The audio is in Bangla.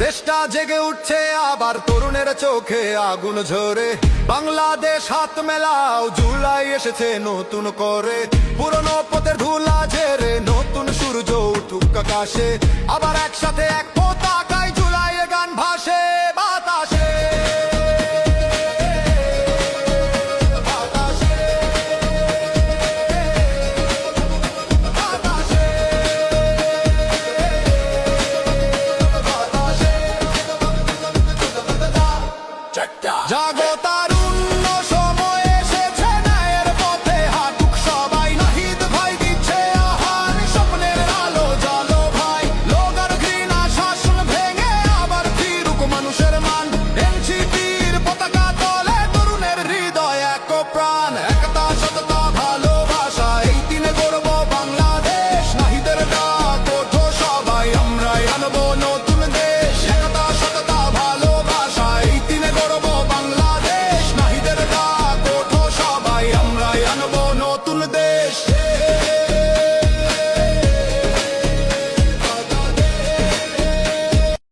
দেশটা জেগে উঠছে আবার, তরুণের চোখে আগুন ঝরে। বাংলাদেশ হাত মেলাও, জুলাই এসেছে নতুন করে। পুরনো পথের ধুলা ঝেড়ে নতুন সূর্য উঠুক আকাশে। আবার একসাথে এক পতাকায় জুলাইয়ের গান ভাসে বাতাসে। জাগ